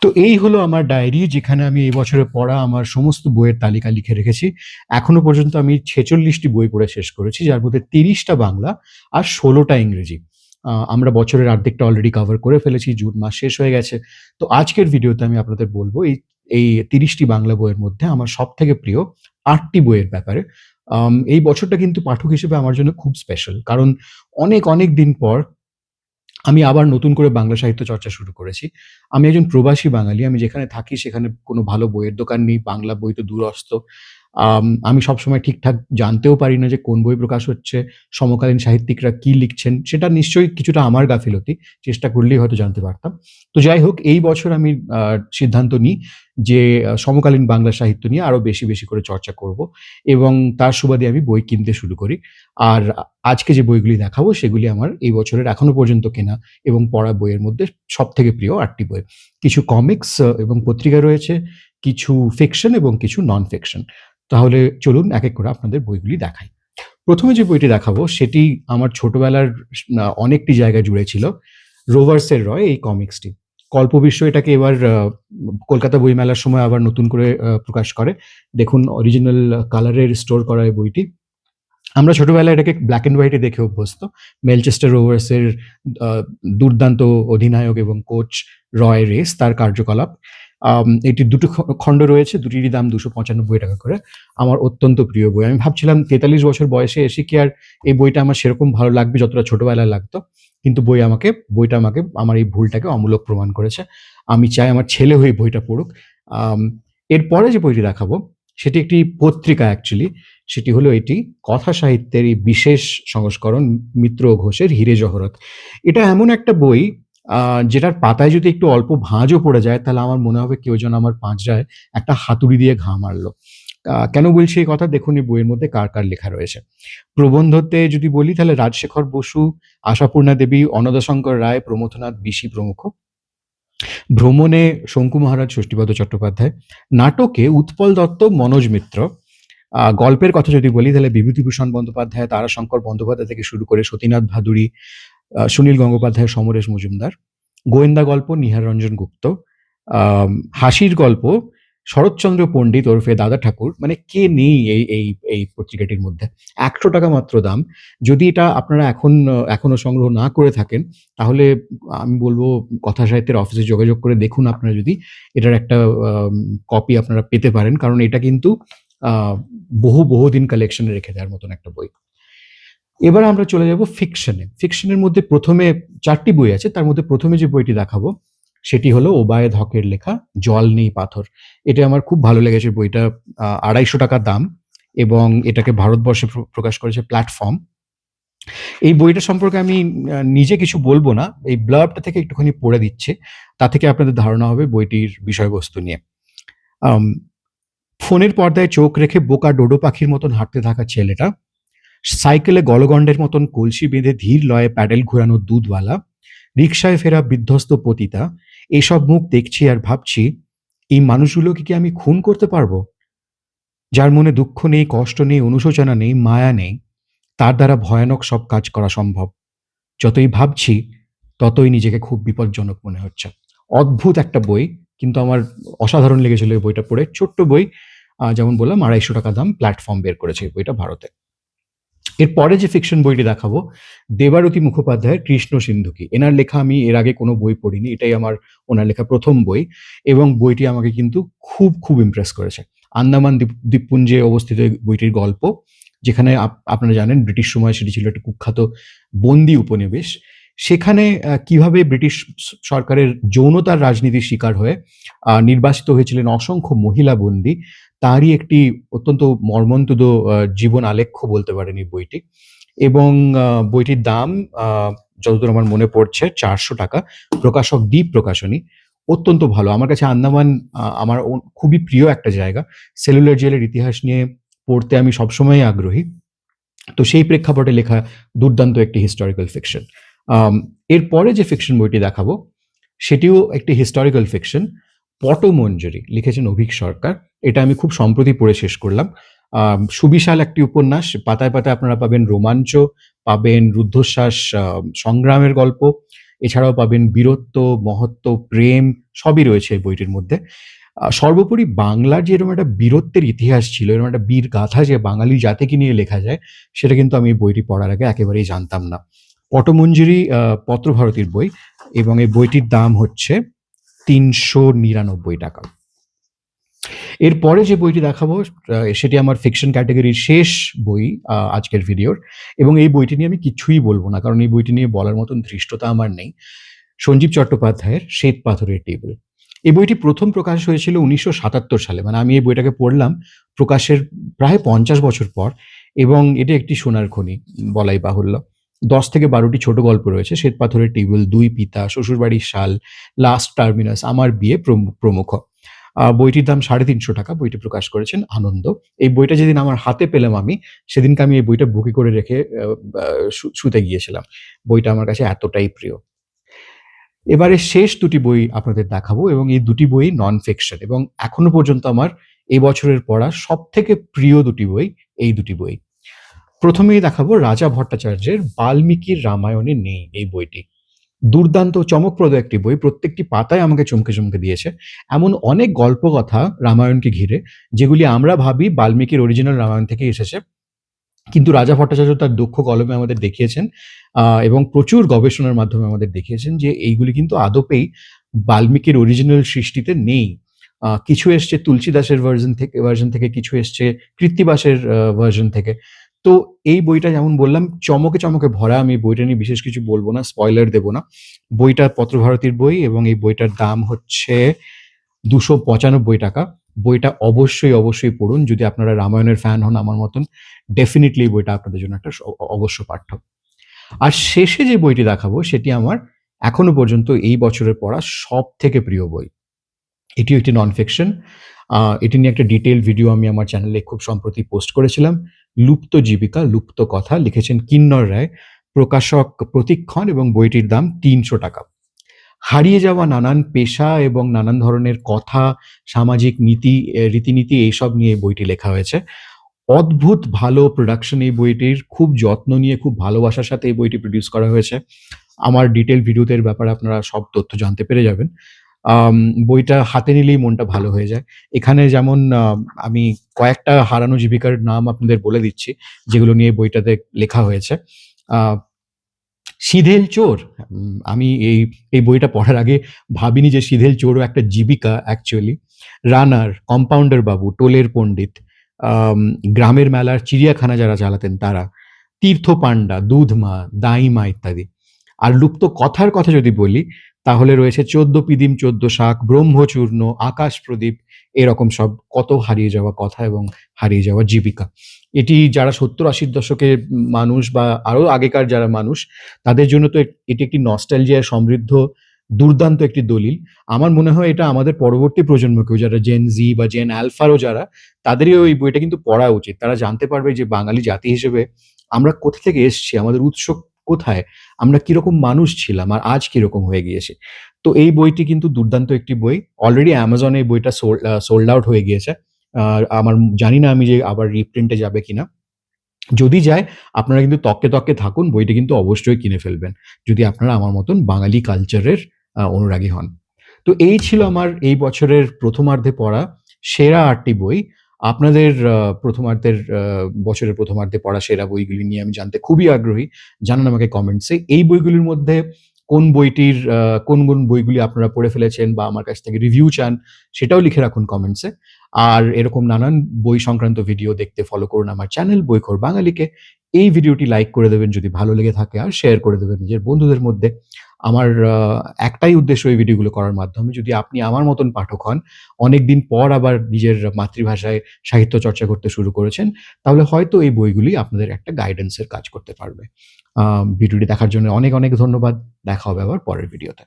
তো এই হলো আমার ডায়েরি, যেখানে আমি এই বছরে পড়া আমার সমস্ত বইয়ের তালিকা লিখে রেখেছি। এখনো পর্যন্ত আমি 46টি বই পড়ে শেষ করেছি, যার মধ্যে 30টা বাংলা আর 16টা ইংরেজি। আমরা বছরের অর্ধেকটা অলরেডি কভার করে ফেলেছি, জুন মাস শেষ হয়ে গেছে। তো আজকের ভিডিওতে আমি আপনাদের বলবো এই 30টি বাংলা বইয়ের মধ্যে আমার সবথেকে প্রিয় 8টি বইয়ের ব্যাপারে। এই বছরটা কিন্তু পাঠক হিসেবে আমার জন্য খুব স্পেশাল, কারণ অনেক, অনেক দিন পর আমি আবার নতুন করে বাংলা সাহিত্য চর্চা শুরু করেছি। আমি একজন প্রবাসী বাঙালি। আমি যেখানে থাকি সেখানে কোনো ভালো বইয়ের দোকান নেই। বাংলা বই তো দূরস্থ। আমি সবসময় ঠিকঠাক জানতেও পারি না যে কোন বই প্রকাশ হচ্ছে, সমকালীন সাহিত্যিকরা কি লিখছেন। সেটা নিশ্চয়ই কিছুটা আমার গাফিলতি। চেষ্টা করলেই হয়তো জানতে পারতাম। তো যাই হোক, এই বছর আমি সিদ্ধান্ত নিই যে সমকালীন বাংলা সাহিত্য নিয়ে আরো বেশি, বেশি করে চর্চা করব এবং তার সুবাদে আমি বই কিনতে শুরু করি। আর আজকে যে বইগুলি দেখাবো সেগুলি আমার এই বছরের এখনো পর্যন্ত কেনা এবং পড়া বইয়ের মধ্যে সবথেকে প্রিয় 8টি বই। কিছু কমিক্স এবং পত্রিকা রয়েছে, কিছু ফিকশন এবং কিছু নন ফিকশন। তাহলে চলুন এক এক করে আপনাদের বইগুলি দেখাই। প্রথমে যে বইটি দেখাবো সেটি আমার ছোটবেলার অনেকটি জায়গা জুড়ে ছিল। রোভার্সের রয় এই কমিক্সটি। কল্পবিশ্ব এটাকে এবার কলকাতা বইমেলার সময় আবার নতুন করে প্রকাশ করে। দেখুন, অরিজিনাল কালারের স্টোর করা এই বইটি। আমরা ছোটবেলায় এটাকে ব্ল্যাক অ্যান্ড হোয়াইটে দেখে অভ্যস্ত। মেলচেস্টার রোভার্সের দুর্দান্ত অধিনায়ক এবং কোচ রয় রেস, তার কার্যকলাপ। এটির দুটো খণ্ড রয়েছে, দুটিরই দাম 295 টাকা করে। আমার অত্যন্ত প্রিয় বই। আমি ভাবছিলাম 43 বছর বয়সে এসে কি আর এই বইটা আমার সেরকম ভালো লাগবে যতটা ছোটবেলায় লাগতো। কিন্তু বইটা আমাকে আমার এই ভুলটাকে অমূলক প্রমাণ করেছে। আমি চাই আমার ছেলে হয়ে বইটা পড়ুক। এরপরে যে বইটি দেখাবো সেটি একটি পত্রিকা অ্যাকচুয়ালি। সেটি হলো এটি কথা সাহিত্যের এই বিশেষ সংস্করণ, মিত্র ঘোষের হীরে জহরত। এটা এমন একটা বই যেটার পাতায় যদি একটু অল্প ভাঁজও পড়ে যায় তাহলে আমার মনে হবে কেউ যেন আমার পাঁজরায় একটা হাতুড়ি দিয়ে ঘা মারলো। কেন বলছি এই কথা, দেখুন এই বইয়ের মধ্যে কার কার লেখা রয়েছে। প্রবন্ধতে যদি বলি তাহলে রাজশেখর বসু, আশাপূর্ণা দেবী, অন্নদাশঙ্কর রায়, প্রমথনাথ বিশি প্রমুখ। ভ্রমণে শঙ্কু মহারাজ, ষষ্ঠীপদ চট্টোপাধ্যায়। নাটকে উৎপল দত্ত, মনোজ মিত্র। গল্পের কথা যদি বলি তাহলে বিভূতিভূষণ বন্দ্যোপাধ্যায়, তারাশঙ্কর বন্দ্যোপাধ্যায় থেকে শুরু করে সতীনাথ ভাদুড়ী, সুনীল গঙ্গোপাধ্যায়, সমরেশ মজুমদার। গোয়েন্দা গল্প নিহার রঞ্জন গুপ্ত। হাসির গল্প শরৎচন্দ্র পণ্ডিত ওরফে দাদা ঠাকুর। মানে কে নেই এই এই এই পত্রিকাটির মধ্যে। 100 টাকা মাত্র দাম। যদি এটা আপনারা এখনো সংগ্রহ না করে থাকেন তাহলে আমি বলবো কথা সাহিত্যের অফিসে যোগাযোগ করে দেখুন, আপনারা যদি এটার একটা কপি আপনারা পেতে পারেন, কারণ এটা কিন্তু বহুদিন কালেকশনে রেখে দেওয়ার মতন একটা বই। এবার আমরা চলে যাব ফিকশনে। ফিকশনের মধ্যে প্রথমে 4টি বই আছে, তার মধ্যে প্রথমে যে বইটি দেখাবো সেটি হলো ওবায়েদ হকের লেখা জল নেই পাথর। এটা আমার খুব ভালো লেগেছে বইটা। 250 টাকা দাম এবং এটাকে ভারতবর্ষে প্রকাশ করেছে প্ল্যাটফর্ম। এই বইটা সম্পর্কে আমি নিজে কিছু বলবো না, এই ব্লার্বটা থেকে একটুখানি পড়ে দিচ্ছে, তা থেকে আপনাদের ধারণা হবে বইটির বিষয়বস্তু নিয়ে। ফোনের পর্দায় চোখ রেখে বোকা ডোডো পাখির মতন হাঁটতে থাকা ছেলেটা, সাইকেলে গলগণ্ডের মতন কলসি বেঁধে ধীর লয়ে প্যাডেল ঘোরানো দুধওয়ালা, রিকশায় ফেরা বিধ্বস্ত পতিতা, এসব মুখ দেখছি আর ভাবছি এই মানুষগুলোকে কি আমি খুন করতে পারবো? যার মনে দুঃখ নেই, কষ্ট নেই, অনুশোচনা নেই, মায়া নেই, তার দ্বারা ভয়ানক সব কাজ করা সম্ভব। যতই ভাবছি ততই নিজেকে খুব বিপজ্জনক মনে হচ্ছে। অদ্ভুত একটা বই, কিন্তু আমার অসাধারণ লেগেছিল এই বইটা পড়ে। ছোট্ট বই, যেমন বললাম 250 টাকা দাম, প্ল্যাটফর্ম বের করেছে এই বইটা ভারতে। এরপরে যে ফিকশন বইটি দেখাবো দেবারতী মুখোপাধ্যায়ের কৃষ্ণ সিন্ধুকী। এনার লেখা আমি এর আগে কোনো বই পড়িনি, এটাই আমার ওনার লেখা প্রথম বই এবং বইটি আমাকে কিন্তু খুব ইমপ্রেস করেছে। আন্দামান দ্বীপপুঞ্জে অবস্থিত এই বইটির গল্প, যেখানে আপনারা জানেন ব্রিটিশ সময় সেটি ছিল একটা কুখ্যাত বন্দি উপনিবেশ। সেখানে কিভাবে ব্রিটিশ সরকারের যৌনতার রাজনীতির শিকার হয়ে নির্বাসিত হয়েছিলেন অসংখ্য মহিলা বন্দী, তারই একটি অত্যন্ত মর্মন্তুদ জীবন আলেখ্য বলতে পারেন এই বইটি। এবং বইটির দাম যতদূর আমার মনে পড়ছে 400 টাকা। প্রকাশক দ্বীপ প্রকাশনী। অত্যন্ত ভালো। আমার কাছে আন্দামান আমার খুবই প্রিয় একটা জায়গা। সেলুলার জেলের ইতিহাস নিয়ে পড়তে আমি সবসময় আগ্রহী। তো সেই প্রেক্ষাপটে লেখা দুর্দান্ত একটি হিস্টোরিক্যাল ফিকশন। এরপরে যে ফিকশন বইটি দেখাবো সেটিও একটি হিস্টোরিক্যাল ফিকশন, পটমঞ্জরি, লিখেছেন অভীক সরকার। এটা আমি খুব সম্প্রতি পড়ে শেষ করলাম। সুবিশাল একটি উপন্যাস। পাতায় পাতায় আপনারা পাবেন রোমাঞ্চ, পাবেন রুদ্ধশ্বাস, সংগ্রামের গল্প এছাড়াও পাবেন বীরত্ব, মহত্ব, প্রেম সবই রয়েছে এই বইটির মধ্যে। সর্বোপরি বাংলার যে এরকম একটা বীরত্বের ইতিহাস ছিল, এরকম একটা বীর গাথা যে বাঙালি জাতিকে নিয়ে লেখা যায়, সেটা কিন্তু আমি এই বইটি পড়ার আগে একেবারেই জানতাম না। পটমঞ্জরি পত্রভারতীর বই এবং এই বইটির দাম হচ্ছে ৩৯৯ টাকা। এরপরে যে বইটি দেখাবো সেটি আমার ফিকশন ক্যাটাগরির শেষ বই আজকের ভিডিওর, এবং এই বইটি নিয়ে আমি কিছুই বলবো না, কারণ এই বইটি নিয়ে বলার মতন ধৃষ্টতা আমার নেই। সঞ্জীব চট্টোপাধ্যায়ের শ্বেত পাথরের টেবিল। এই বইটি প্রথম প্রকাশ হয়েছিল ১৯৭৭ সালে, মানে আমি এই বইটাকে পড়লাম প্রকাশের প্রায় ৫০ বছর পর, এবং এটা একটি সোনার খনি বলাই বাহুল্য। ১০ থেকে ১২টি ছোট গল্প রয়েছে, শ্বেত পাথরের টেবিল, দুই পিতা, শ্বশুরবাড়ির শাল, লাস্ট টার্মিনাস, আমার বিয়ে প্রমুখ। বইটির দাম ৩৫০ টাকা। বইটি প্রকাশ করেছেন আনন্দ। এই বইটা যেদিন আমার হাতে পেলাম আমি, সেদিনকে আমি এই বইটা বুকে করে রেখে শুতে গিয়েছিলাম। বইটা আমার কাছে এতটাই প্রিয়। এবারে শেষ দুটি বই আপনাদের দেখাবো, এবং এই দুটি বই নন ফিকশন, এবং এখনো পর্যন্ত আমার এই বছরের পড়া সবথেকে প্রিয় দুটি বই এই দুটি বই। প্রথমেই দেখাবো রাজা ভট্টাচার্যের বাল্মীকির রামায়ণে নেই এই বইটি। দুর্দান্ত চমকপ্রদ একটি বই, প্রত্যেকটি পাতায় আমাকে চমকে চমকে দিয়েছে। এমন অনেক গল্প কথা রামায়ণকে ঘিরে যেগুলি আমরা ভাবি বাল্মীকির অরিজিনাল রামায়ণ থেকে এসেছে, কিন্তু রাজা ভট্টাচার্য তার দক্ষ কলমে আমাদের দেখিয়েছেন এবং প্রচুর গবেষণার মাধ্যমে আমাদের দেখিয়েছেন যে এইগুলি কিন্তু আদপেই বাল্মীকির অরিজিনাল সৃষ্টিতে নেই। কিছু এসছে তুলসীদাসের ভার্জন থেকে, কিছু এসছে কৃত্তিবাসের ভার্জন থেকে। তো এই বইটা যেমন বললাম চমকে চমকে ভরা, আমি বইটা নিয়ে বিশেষ কিছু বলবো না, স্পয়লার দেবো না। বইটা পত্রভারতীর বই এবং এই বইটার দাম হচ্ছে ২৯৫ টাকা। বইটা অবশ্যই পড়ুন। যদি আপনারা রামায়ণের ফ্যান হন আমার মতন, ডেফিনিটলি এই বইটা আপনাদের জন্য একটা অবশ্য পাঠ্য। আর শেষে যে বইটি দেখাবো সেটি আমার এখনো পর্যন্ত এই বছরের পড়া সবথেকে প্রিয় বই। এটিও একটি নন ফিকশন। এটি নিয়ে একটা ডিটেইল ভিডিও আমি আমার চ্যানেলে খুব সম্প্রতি পোস্ট করেছিলাম। লুপ্ত জীবিকা, লুপ্ত কথা, লিখেছেন কিন্নর রায়, প্রকাশক প্রতীক্ষণ, এবং বইটির দাম ৩০০ টাকা। হারিয়ে যাওয়া নানান পেশা এবং নানান ধরনের কথা, সামাজিক নীতি, রীতিনীতি এইসব নিয়ে বইটি লেখা হয়েছে। অদ্ভুত ভালো প্রোডাকশন এই বইটির, খুব যত্ন নিয়ে, খুব ভালোবাসার সাথে এই বইটি প্রডিউস করা হয়েছে। আমার ডিটেইল ভিডিওতে এর ব্যাপারে আপনারা সব তথ্য জানতে পেরে যাবেন। বইটা হাতে নিলেই মনটা ভালো হয়ে যায়। এখানে যেমন আমি কয়েকটা হারানো জীবিকার নাম আপনাদের বলে দিচ্ছি, যেগুলো নিয়ে বইটাতে লেখা হয়েছে। সিধেল চোর, আমি এই বইটা পড়ার আগে ভাবিনি যে সিধেল চোরও একটা জীবিকা অ্যাকচুয়ালি। রানার, কম্পাউন্ডার বাবু, টোলের পণ্ডিত, গ্রামের মেলার চিড়িয়াখানা যারা চালাতেন তারা, তীর্থ পাণ্ডা, দুধমা, দাইমা ইত্যাদি। আর লুপ্ত কথার কথা যদি বলি তাহলে রয়েছে ১৪ পিদিম ১৪ শাক, ব্রহ্মচূর্ণ, আকাশ প্রদীপ, এরকম সব কত হারিয়ে যাওয়া কথা এবং হারিয়ে যাওয়া জীবিকা। এটি যারা ৭০-৮০ দশকের মানুষ বা আরো আগেকার যারা মানুষ, তাদের জন্য তো এটি একটি নস্টালজিয়ায় সমৃদ্ধ দুর্দান্ত একটি দলিল। আমার মনে হয় এটা আমাদের পরবর্তী প্রজন্মকেও, যারা জেন জি বা জেন আলফারও যারা, তাদেরই ওই বইটা কিন্তু পড়া উচিত। তারা জানতে পারবে যে বাঙালি জাতি হিসেবে আমরা কোথা থেকে এসছি, আমাদের উৎস কোথায়, আমরা কিরকম মানুষ ছিলাম আর আজ কিরকম হয়ে গিয়েছে। তো এই বইটি কিন্তু দুর্দান্ত একটি বই। অলরেডি অ্যামাজনে এই বইটা সোল্ড আউট হয়ে গিয়েছে। আমার জানি না আমি যে আবার রিপ্রিন্টে যাবে কিনা। যদি যায় আপনারা কিন্তু তককে তককে থাকুন, বইটি কিন্তু অবশ্যই কিনে ফেলবেন যদি আপনারা আমার মতন বাঙালি কালচারের অনুরাগী হন। তো এই ছিল আমার এই বছরের প্রথমার্ধে পড়া সেরা ৮টি বই। আপনাদের বছরের প্রথমার্ধে পড়া সেরা বইগুলি নিয়ে আমি জানতে খুবই আগ্রহী। জানান আমাকে কমেন্টসে। এই বইগুলির মধ্যে কোন বইটির কোন বইগুলি আপনারা পড়ে ফেলেছেন বা আমার কাছ থেকে রিভিউ চান, সেটাও লিখে রাখুন কমেন্টসে। আর এরকম নানান বই সংক্রান্ত ভিডিও দেখতে ফলো করুন আমার চ্যানেল বইখোর বাঙালিকে। এই ভিডিওটি লাইক করে দেবেন যদি ভালো লেগে থাকে, আর শেয়ার করে দেবেন নিজের বন্ধুদের মধ্যে। আমার একটাই উদ্দেশ্য এই ভিডিওগুলো করার মাধ্যমে, যদি আপনি আমার মতন পাঠক হন, অনেকদিন পর আবার নিজের মাতৃভাষায় সাহিত্য চর্চা করতে শুরু করেছেন, তাহলে হয়তো এই বইগুলি আপনাদের একটা গাইডেন্সের কাজ করতে পারবে। ভিডিওটি দেখার জন্য অনেক ধন্যবাদ। দেখা হবে আবার পরের ভিডিওতে।